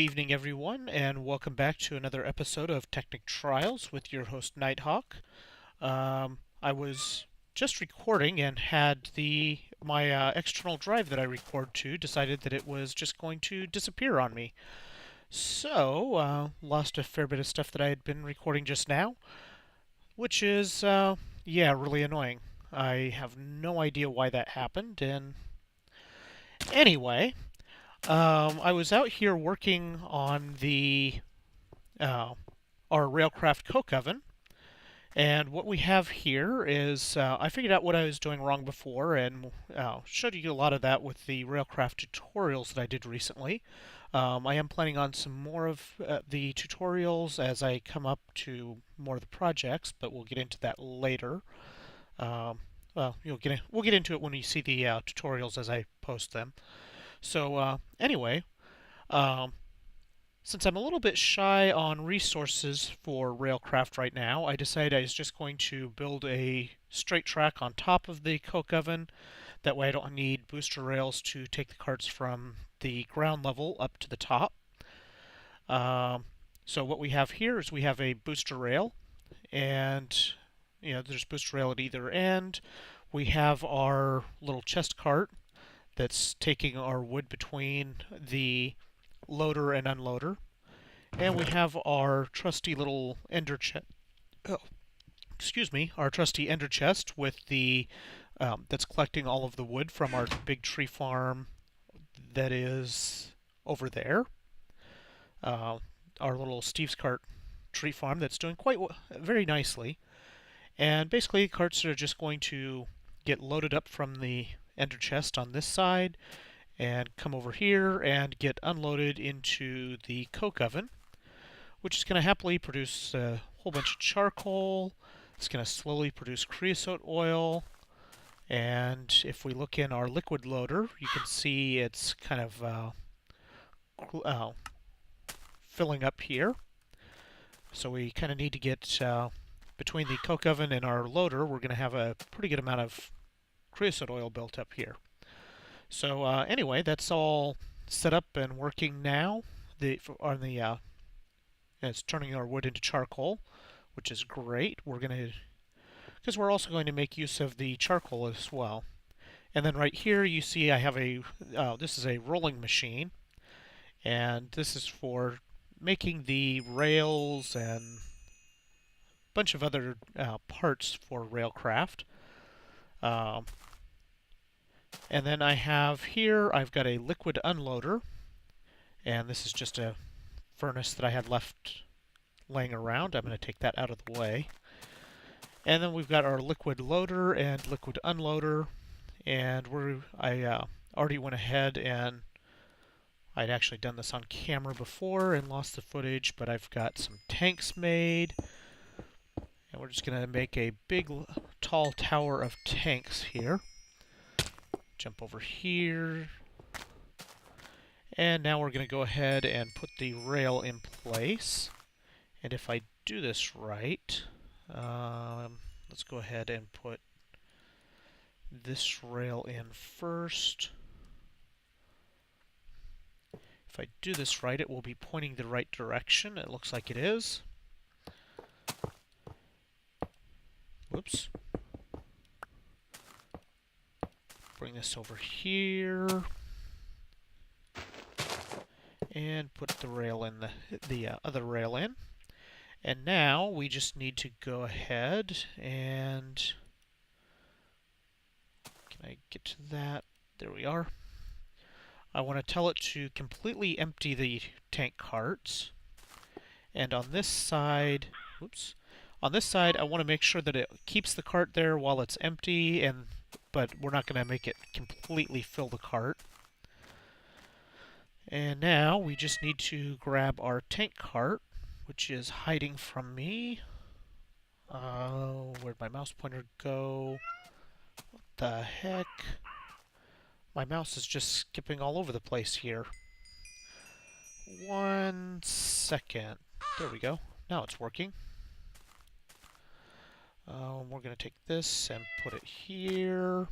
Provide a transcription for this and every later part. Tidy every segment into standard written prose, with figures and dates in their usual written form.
Good evening, everyone, and welcome back to another episode of Technic Trials with your host, Nighthawk. I was just recording and had my external drive that I record to decided that it was just going to disappear on me. So, lost a fair bit of stuff that I had been recording just now, which is, yeah, really annoying. I have no idea why that happened, and anyway, I was out here working on uh, our Railcraft coke oven, and what we have here is I figured out what I was doing wrong before, and showed you a lot of that with the Railcraft tutorials that I did recently. I am planning on some more of the tutorials as I come up to more of the projects, but we'll get into that later. Um, we'll get into it when you see the tutorials as I post them. So anyway, um, since I'm a little bit shy on resources for Railcraft right now, I decided I was just going to build a straight track on top of the coke oven. That way I don't need booster rails to take the carts from the ground level up to the top. Um, so what we have here is we have a booster rail, and there's booster rail at either end. We have our little chest cart that's taking our wood between the loader and unloader. And we have our trusty little ender chest. Oh, excuse me, our trusty ender chest with the that's collecting all of the wood from our big tree farm that is over there. Uh, our little Steve's cart tree farm that's doing very nicely. And basically, carts are just going to get loaded up from the ender chest on this side and come over here and get unloaded into the coke oven, which is going to happily produce a whole bunch of charcoal. It's going to slowly produce creosote oil. And if we look in our liquid loader, you can see it's kind of filling up here. So we kind of need to get between the coke oven and our loader, we're going to have a pretty good amount of creosote oil built up here. So anyway, that's all set up and working now. It's turning our wood into charcoal, which is great. Because we're also going to make use of the charcoal as well. And then right here you see I have this is a rolling machine, and this is for making the rails and a bunch of other parts for Railcraft. Um, and then I've got a liquid unloader, and this is just a furnace that I had left laying around. I'm going to take that out of the way. And then we've got our liquid loader and liquid unloader, and I already went ahead and I'd actually done this on camera before and lost the footage, but I've got some tanks made, and we're just going to make a big tall tower of tanks here. Jump over here. And now we're going to go ahead and put the rail in place. And if I do this right, let's go ahead and put this rail in first. If I do this right, it will be pointing the right direction. It looks like it is. Whoops. Bring this over here. And put the rail in, the other rail in. And now we just need to go ahead and... Can I get to that? There we are. I want to tell it to completely empty the tank carts. And on this side, on this side I want to make sure that it keeps the cart there while it's empty, but we're not going to make it completely fill the cart. And now we just need to grab our tank cart, which is hiding from me. Where'd my mouse pointer go? What the heck? My mouse is just skipping all over the place here. 1 second. There we go. Now it's working. We're going to take this and put it here.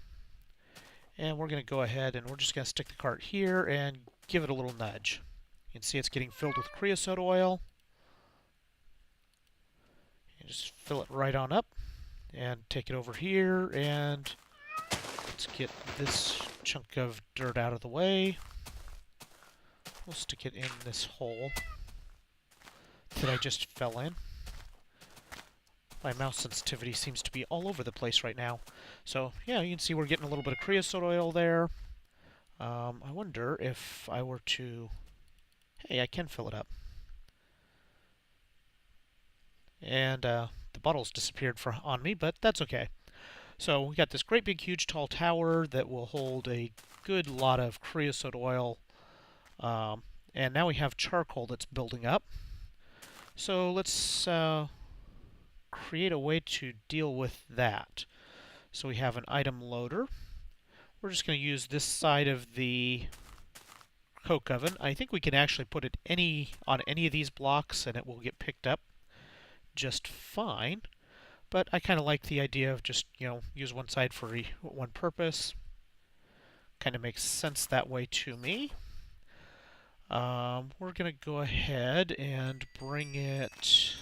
And we're going to go ahead and we're just going to stick the cart here and give it a little nudge. You can see it's getting filled with creosote oil. And just fill it right on up and take it over here, and let's get this chunk of dirt out of the way. We'll stick it in this hole that I just fell in. My mouse sensitivity seems to be all over the place right now. So yeah, you can see we're getting a little bit of creosote oil there. I wonder if I were to... Hey, I can fill it up. And the bottle's disappeared on me, but that's okay. So we got this great big huge tall tower that will hold a good lot of creosote oil. And now we have charcoal that's building up. So let's create a way to deal with that. So we have an item loader. We're just going to use this side of the coke oven. I think we can actually put it on any of these blocks and it will get picked up just fine. But I kind of like the idea of just, use one side for one purpose. Kind of makes sense that way to me. We're going to go ahead and bring it...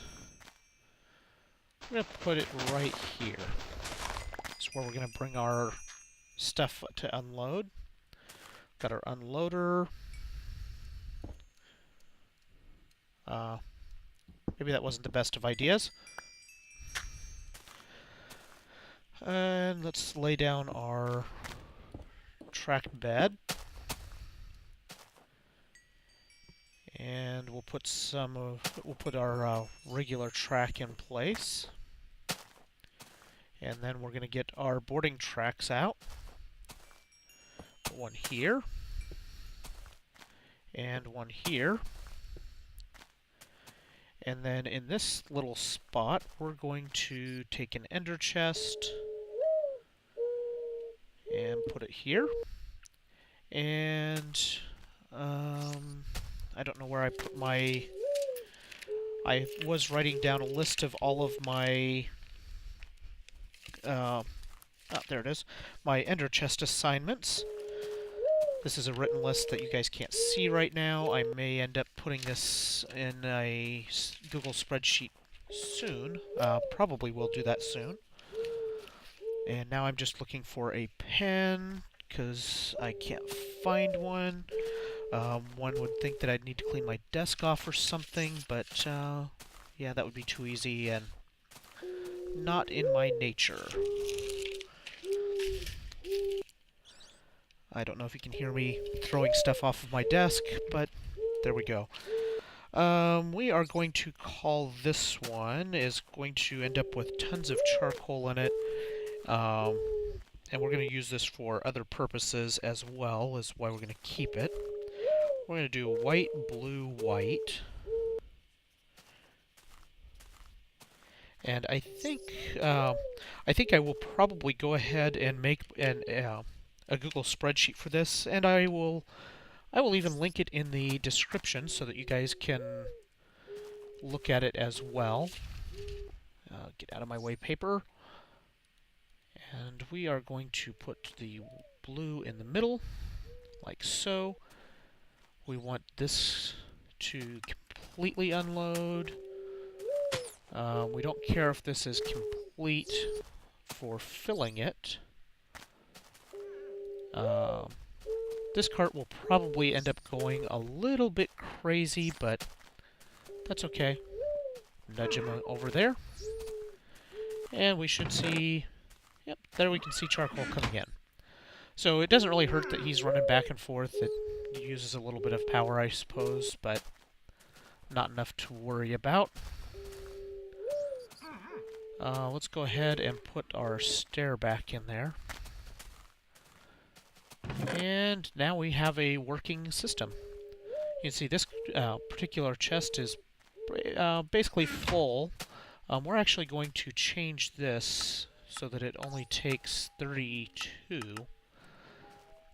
We're going to put it right here. That's where we're going to bring our stuff to unload. Got our unloader. Maybe that wasn't the best of ideas. And let's lay down our track bed. And we'll put our regular track in place. And then we're going to get our boarding tracks out. Put one here. And one here. And then in this little spot, we're going to take an ender chest and put it here. And I don't know where I put my... I was writing down a list of all of my... there it is. My ender chest assignments. This is a written list that you guys can't see right now. I may end up putting this in a Google spreadsheet soon. Probably will do that soon. And now I'm just looking for a pen, because I can't find one. One would think that I'd need to clean my desk off or something, but yeah, that would be too easy and not in my nature. I don't know if you can hear me throwing stuff off of my desk, but there we go. We are going to call this one, is going to end up with tons of charcoal in it. And we're going to use this for other purposes as well, is why we're going to keep it. We're going to do white, blue, white. And I think I will probably go ahead and make a Google spreadsheet for this, and I will even link it in the description so that you guys can look at it as well. Get out of my way, paper. And we are going to put the blue in the middle, like so. We want this to completely unload. We don't care if this is complete for filling it. This cart will probably end up going a little bit crazy, but that's okay. Nudge him over there. And we should see... Yep, there we can see charcoal coming in. So it doesn't really hurt that he's running back and forth. It uses a little bit of power, I suppose, but not enough to worry about. Let's go ahead and put our stair back in there. And now we have a working system. You can see this particular chest is basically full. We're actually going to change this so that it only takes 32.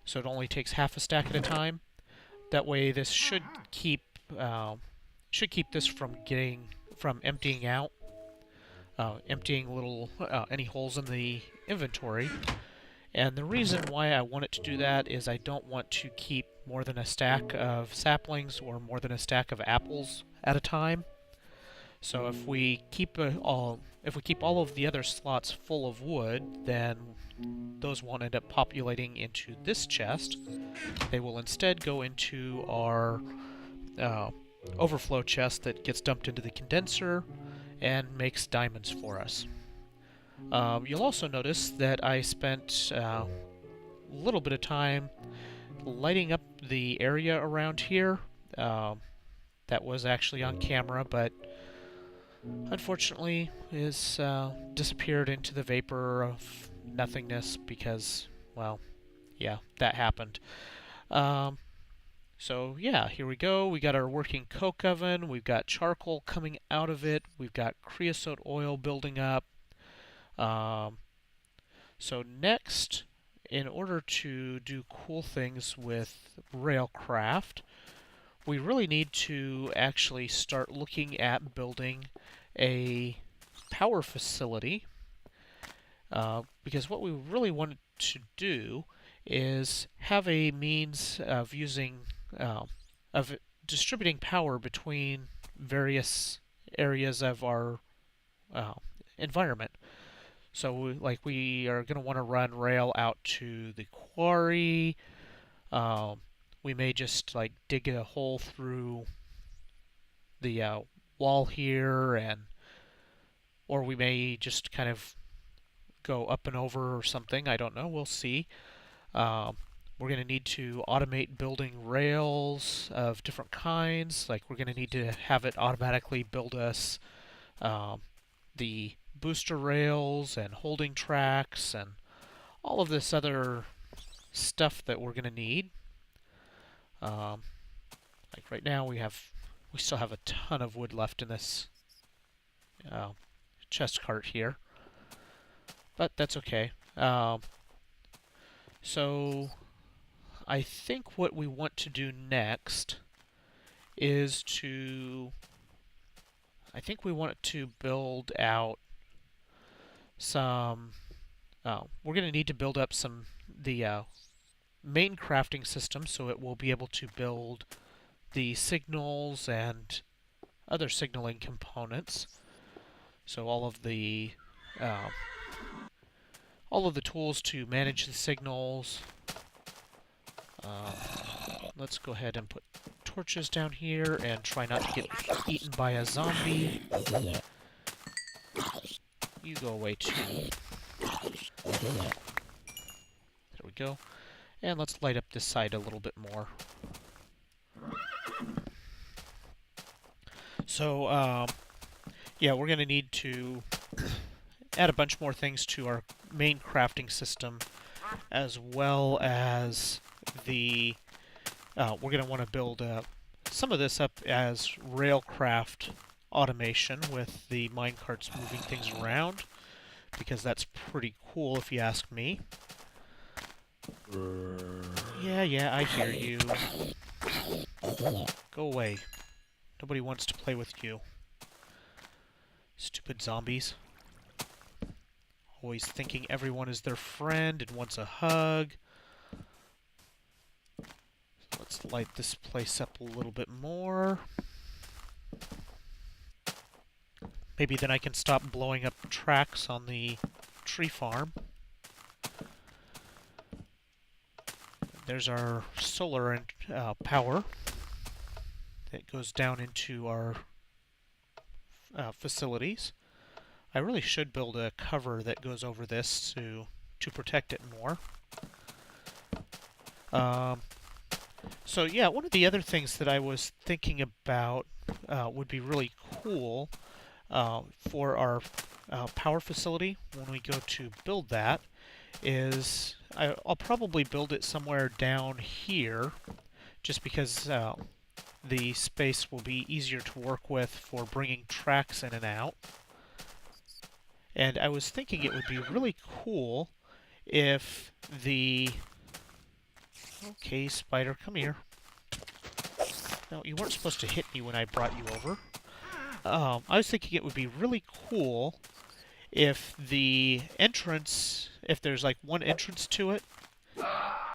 So it only takes half a stack at a time. That way this should keep this from emptying out, emptying any holes in the inventory. And the reason why I want it to do that is I don't want to keep more than a stack of saplings or more than a stack of apples at a time. So if we keep all of the other slots full of wood, then those won't end up populating into this chest. They will instead go into our uh, overflow chest that gets dumped into the condenser and makes diamonds for us. You'll also notice that I spent a little bit of time lighting up the area around here. That was actually on camera, but unfortunately is disappeared into the vapor of nothingness because, well, yeah, that happened. Um, so yeah, here we go. We got our working coke oven. We've got charcoal coming out of it. We've got creosote oil building up. Um, so next, in order to do cool things with Railcraft, we really need to actually start looking at building a power facility, because what we really want to do is have a means of of distributing power between various areas of our uh, environment. So we are going to want to run rail out to the quarry. Um, we may just like dig a hole through the wall here, or we may just kind of go up and over or something. I don't know. We'll see. Um, we're going to need to automate building rails of different kinds. Like we're going to need to have it automatically build us um, the booster rails and holding tracks and all of this other stuff that we're going to need. Like right now we still have a ton of wood left in this uh, chest cart here, but that's okay. So I think what we want to do next is I think we want to build out some. We're going to need to build up the main crafting system so it will be able to build the signals and other signaling components. So uh, all of the tools to manage the signals. Let's go ahead and put torches down here and try not to get eaten by a zombie. You go away too. There we go. And let's light up this side a little bit more. So, yeah, we're going to need to add a bunch more things to our main crafting system, as well as we're going to want to build some of this up as Railcraft automation with the minecarts moving things around, because that's pretty cool if you ask me. Yeah, I hear you. Go away. Nobody wants to play with you. Stupid zombies. Always thinking everyone is their friend and wants a hug. Let's light this place up a little bit more. Maybe then I can stop blowing up tracks on the tree farm. There's our solar and power that goes down into our facilities. I really should build a cover that goes over this to protect it more. So yeah, one of the other things that I was thinking about would be really cool for our power facility when we go to build that is I'll probably build it somewhere down here, just because the space will be easier to work with for bringing tracks in and out. And I was thinking it would be really cool if the... Okay, spider, come here. No, you weren't supposed to hit me when I brought you over. I was thinking it would be really cool if the entrance, if there's like one entrance to it,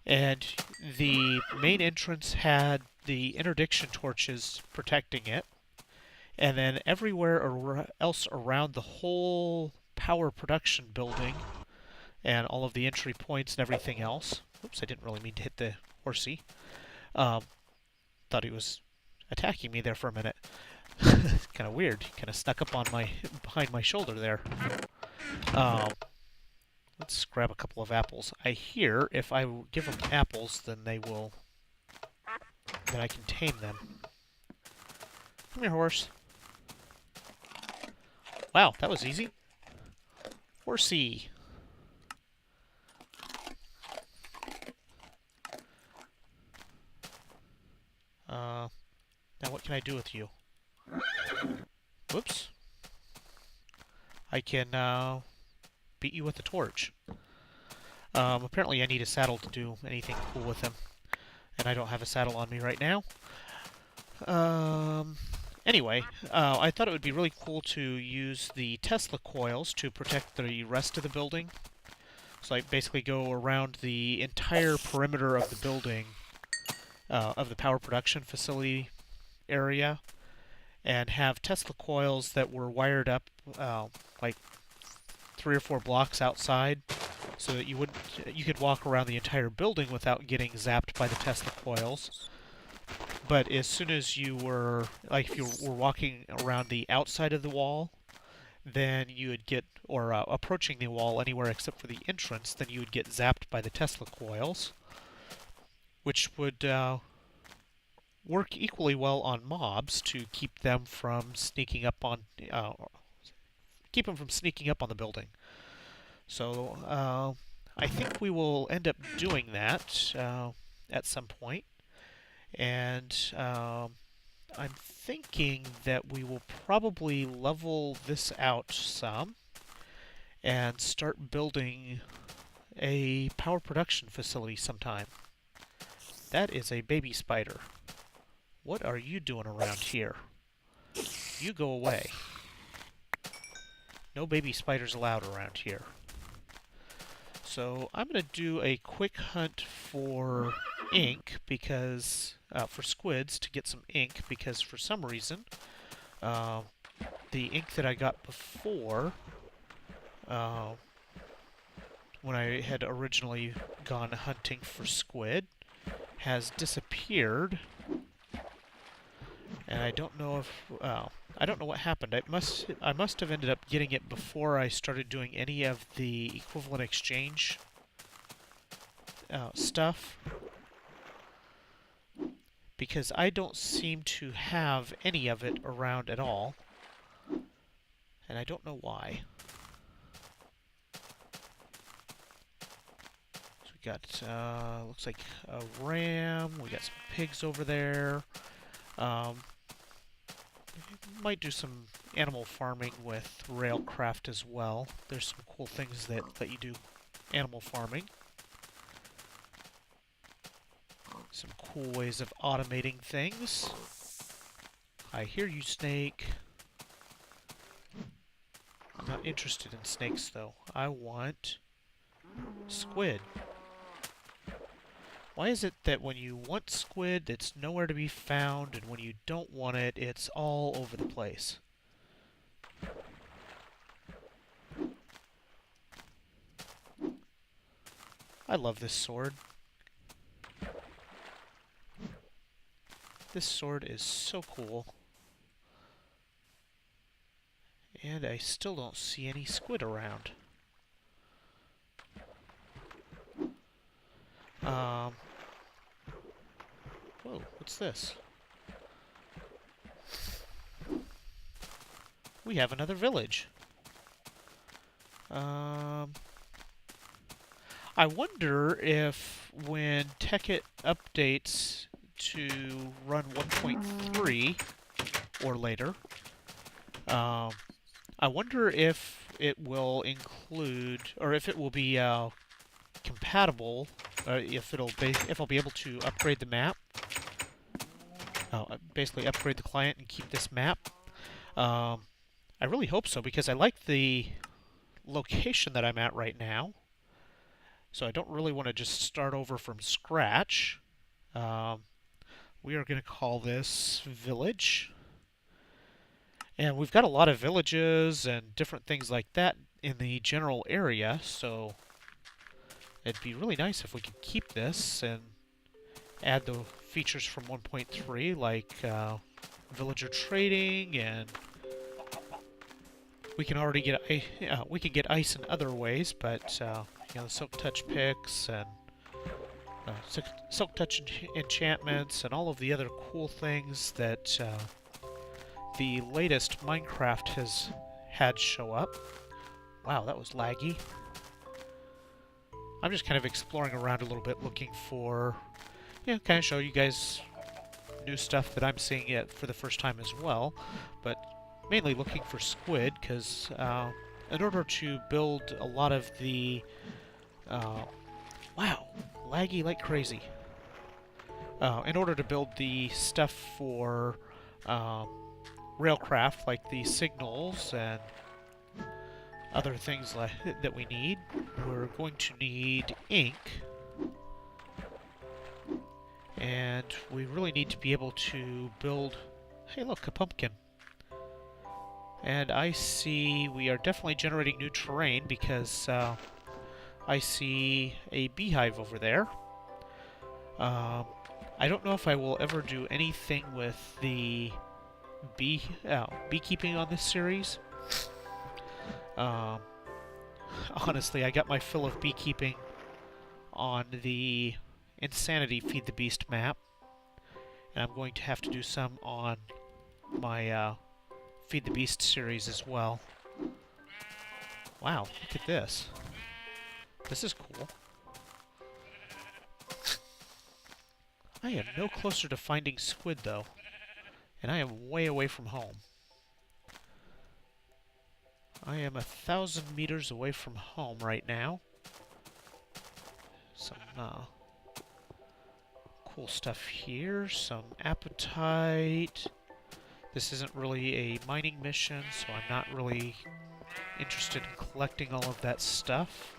and the main entrance had the interdiction torches protecting it, and then everywhere else around the whole power production building and all of the entry points and everything else. Oops, I didn't really mean to hit the horsey. Thought he was attacking me there for a minute. Kind of weird. He kind of snuck up on my behind my shoulder there. Let's grab a couple of apples. I hear if I give them apples, then they will. Then I can tame them. Come here, horse. Wow, that was easy. Horsey. Now what can I do with you? Whoops. I can beat you with a torch. Apparently I need a saddle to do anything cool with him. And I don't have a saddle on me right now. Anyway, I thought it would be really cool to use the Tesla coils to protect the rest of the building. So I basically go around the entire perimeter of the building, of the power production facility area, and have Tesla coils that were wired up like 3 or 4 blocks outside, so that you could walk around the entire building without getting zapped by the Tesla coils. But as soon as you were, like, if you were walking around the outside of the wall, then you would get, or approaching the wall anywhere except for the entrance, then you would get zapped by the Tesla coils, which would work equally well on mobs to keep them from sneaking up on, the building. So I think we will end up doing that at some point. And I'm thinking that we will probably level this out some and start building a power production facility sometime. That is a baby spider. What are you doing around here? You go away. No baby spiders allowed around here. So I'm going to do a quick hunt for ink, because for squids, to get some ink, because for some reason the ink that I got before, when I had originally gone hunting for squid, has disappeared, and I don't know if I don't know what happened. I must have ended up getting it before I started doing any of the equivalent exchange stuff, because I don't seem to have any of it around at all, and I don't know why. So we got looks like a ram. We got some pigs over there. Might do some animal farming with Railcraft as well. There's some cool things that let you do animal farming. Some cool ways of automating things. I hear you, snake. I'm not interested in snakes, though. I want squid. Why is it that when you want squid, it's nowhere to be found, and when you don't want it, it's all over the place? I love this sword. This sword is so cool. And I still don't see any squid around. Whoa, what's this? We have another village. I wonder if when Technic updates to run 1.3 or later, I wonder if it will include, or if it will be compatible, if I'll be able to upgrade the map. Basically upgrade the client and keep this map. I really hope so, because I like the location that I'm at right now. So I don't really want to just start over from scratch. Um, we are going to call this village. And we've got a lot of villages and different things like that in the general area, so it'd be really nice if we could keep this and add the features from 1.3 like villager trading, and we can already get we can get ice in other ways, but you know, the silk touch picks and silk touch enchantments and all of the other cool things that the latest Minecraft has had show up. Wow, that was laggy. I'm just kind of exploring around a little bit, looking for, you know, kind of show you guys new stuff that I'm seeing it for the first time as well, but mainly looking for squid, because in order to build a lot of the... wow, laggy like crazy. In order to build the stuff for Railcraft, like the signals and other things like that we need, we're going to need ink, and we really need to be able to build... Hey, look, a pumpkin. And I see we are definitely generating new terrain, because I see a beehive over there. I don't know if I will ever do anything with the beekeeping on this series. Honestly, I got my fill of beekeeping on the Insanity Feed the Beast map, and I'm going to have to do some on my Feed the Beast series as well. Wow, look at this. This is cool. I am no closer to finding squid, though, and I am way away from home. I am 1,000 meters away from home right now. Some cool stuff here. Some apatite. This isn't really a mining mission, so I'm not really interested in collecting all of that stuff.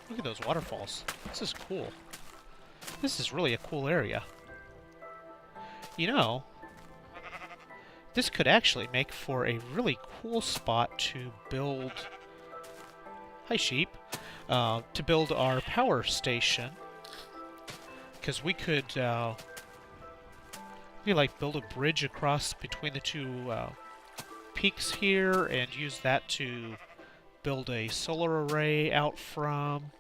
Look at those waterfalls. This is cool. This is really a cool area. You know, this could actually make for a really cool spot to build... Hi, sheep. To build our power station. Because we could, like, build a bridge across between the two peaks here and use that to build a solar array out from.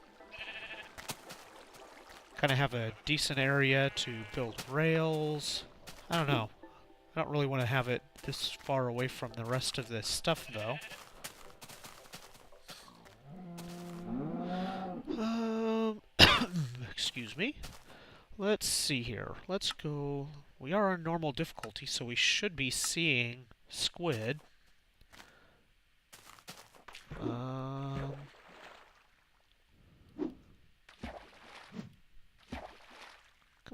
Kind of have a decent area to build rails. I don't know. I don't really want to have it this far away from the rest of this stuff, though. Excuse me. Let's see here. Let's go... We are on normal difficulty, so we should be seeing squid. Come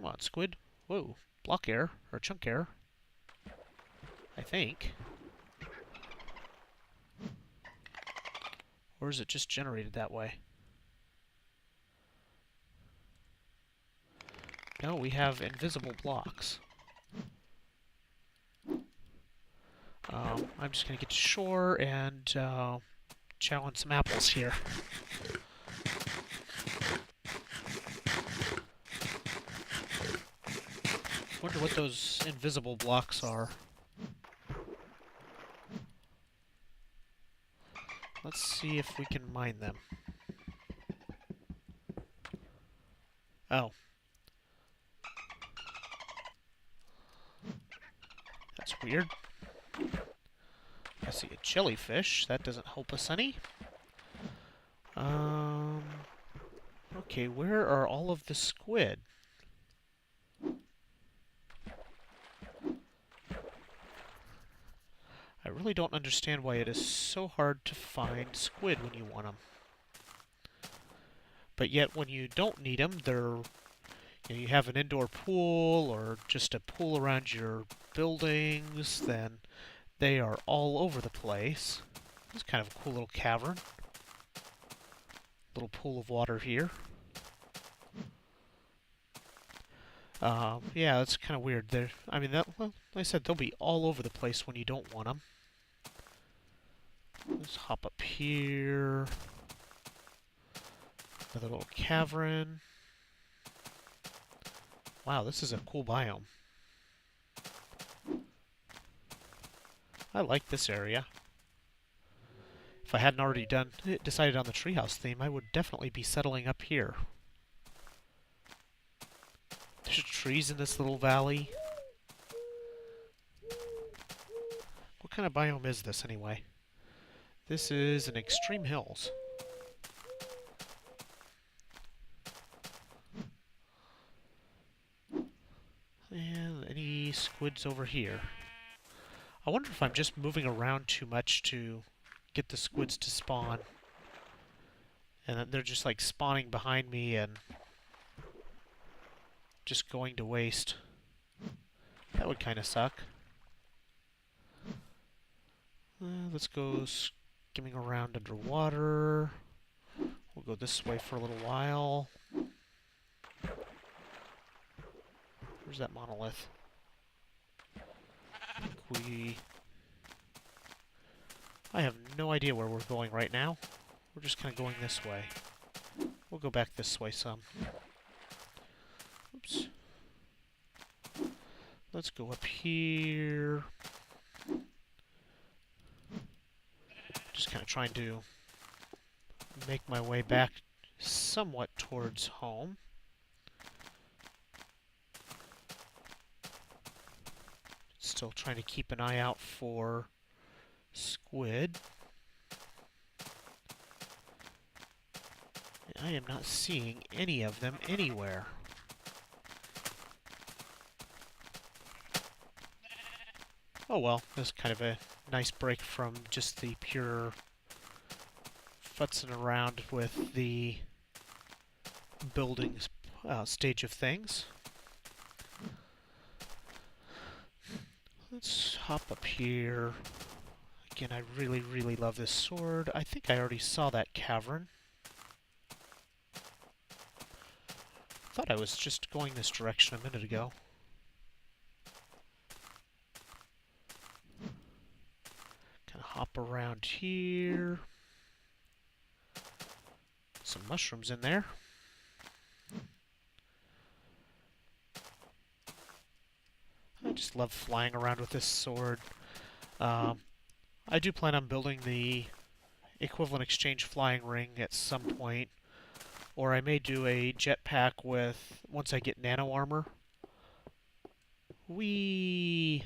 on, squid. Whoa. Block error, or chunk error. I think. Or is it just generated that way? No, we have invisible blocks. I'm just going to get to shore and chow on some apples here. Wonder what those invisible blocks are. Let's see if we can mine them. Oh. That's weird. I see a jellyfish. That doesn't help us any. Okay, where are all of the squid? I really don't understand why it is so hard to find squid when you want them. But yet, when you don't need them, they're... You know, you have an indoor pool or just a pool around your buildings, then they are all over the place. It's kind of a cool little cavern. Little pool of water here. Yeah, that's kind of weird. I mean, well, like I said, they'll be all over the place when you don't want them. Let's hop up here. Another little cavern. Wow, this is a cool biome. I like this area. If I hadn't already decided on the treehouse theme, I would definitely be settling up here. There's trees in this little valley. What kind of biome is this, anyway? This is an extreme hills. And any squids over here? I wonder if I'm just moving around too much to get the squids to spawn. And they're just like spawning behind me and just going to waste. That would kind of suck. Let's go skimming around underwater. We'll go this way for a little while. Where's that monolith? I have no idea where we're going right now. We're just kind of going this way. We'll go back this way some. Oops. Let's go up here. Just kind of trying to make my way back somewhat towards home. Still trying to keep an eye out for squid. I am not seeing any of them anywhere. Oh well, that's kind of a nice break from just the pure futzing around with the building stage of things. Let's hop up here. Again, I really, really love this sword. I think I already saw that cavern. Thought I was just going this direction a minute ago. Kind of hop around here. Some mushrooms in there. I just love flying around with this sword. I do plan on building the equivalent exchange flying ring at some point. Or I may do a jetpack once I get nano armor. I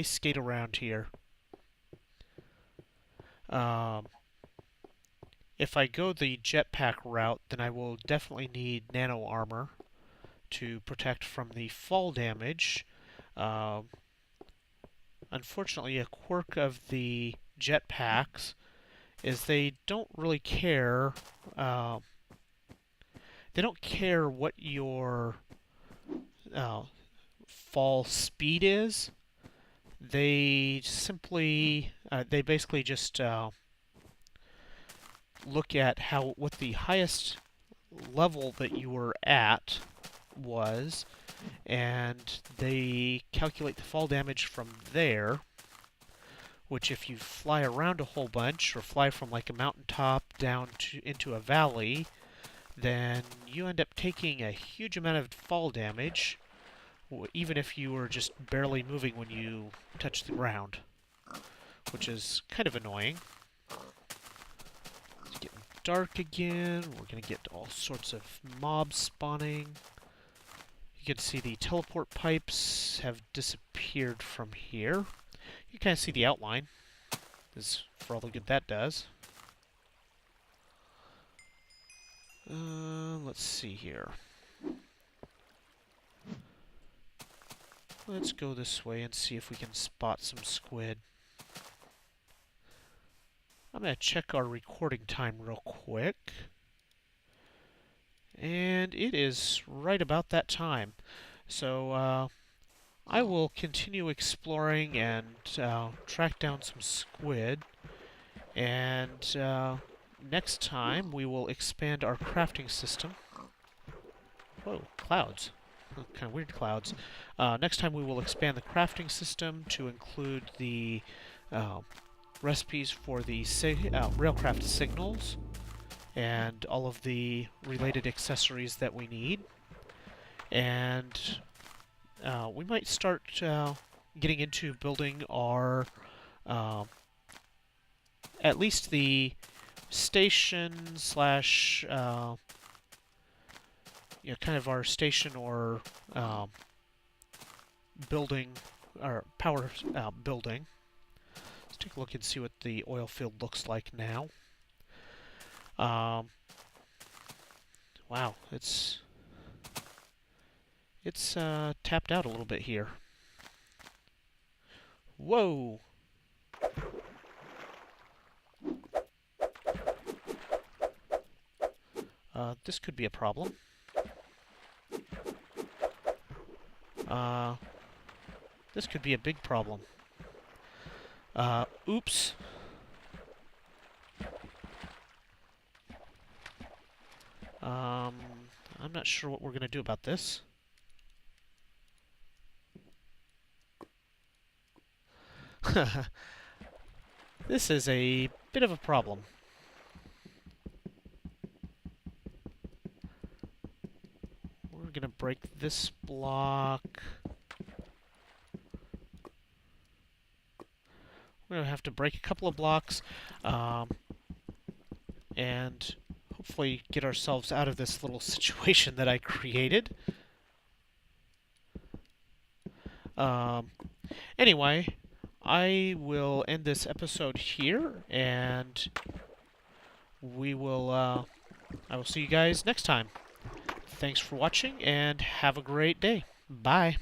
skate around here. If I go the jetpack route, then I will definitely need nano armor to protect from the fall damage. Unfortunately, a quirk of the jetpacks is they don't really care. They don't care what your fall speed is. They basically just look at what the highest level that you were at was, and they calculate the fall damage from there, which if you fly around a whole bunch or fly from like a mountaintop down into a valley, then you end up taking a huge amount of fall damage, even if you were just barely moving when you touch the ground, which is kind of annoying. It's getting dark again. We're going to get all sorts of mobs spawning. You can see the teleport pipes have disappeared from here. You kind of see the outline, is for all the good that does. Let's see here. Let's go this way and see if we can spot some squid. I'm going to check our recording time real quick. And it is right about that time. So I will continue exploring and track down some squid. And next time we will expand our crafting system. Whoa, clouds. Kind of weird clouds. Next time we will expand the crafting system to include the recipes for the Railcraft signals and all of the related accessories that we need. And we might start getting into building our at least the station slash kind of our station or building or power building. Let's take a look and see what the oil field looks like now. Wow, it's tapped out a little bit here. Whoa! This could be a problem. This could be a big problem. Oops. I'm not sure what we're going to do about this. This is a bit of a problem. We're going to break this block. We're going to have to break a couple of blocks and hopefully get ourselves out of this little situation that I created. Anyway, I will end this episode here, and I will see you guys next time. Thanks for watching, and have a great day. Bye.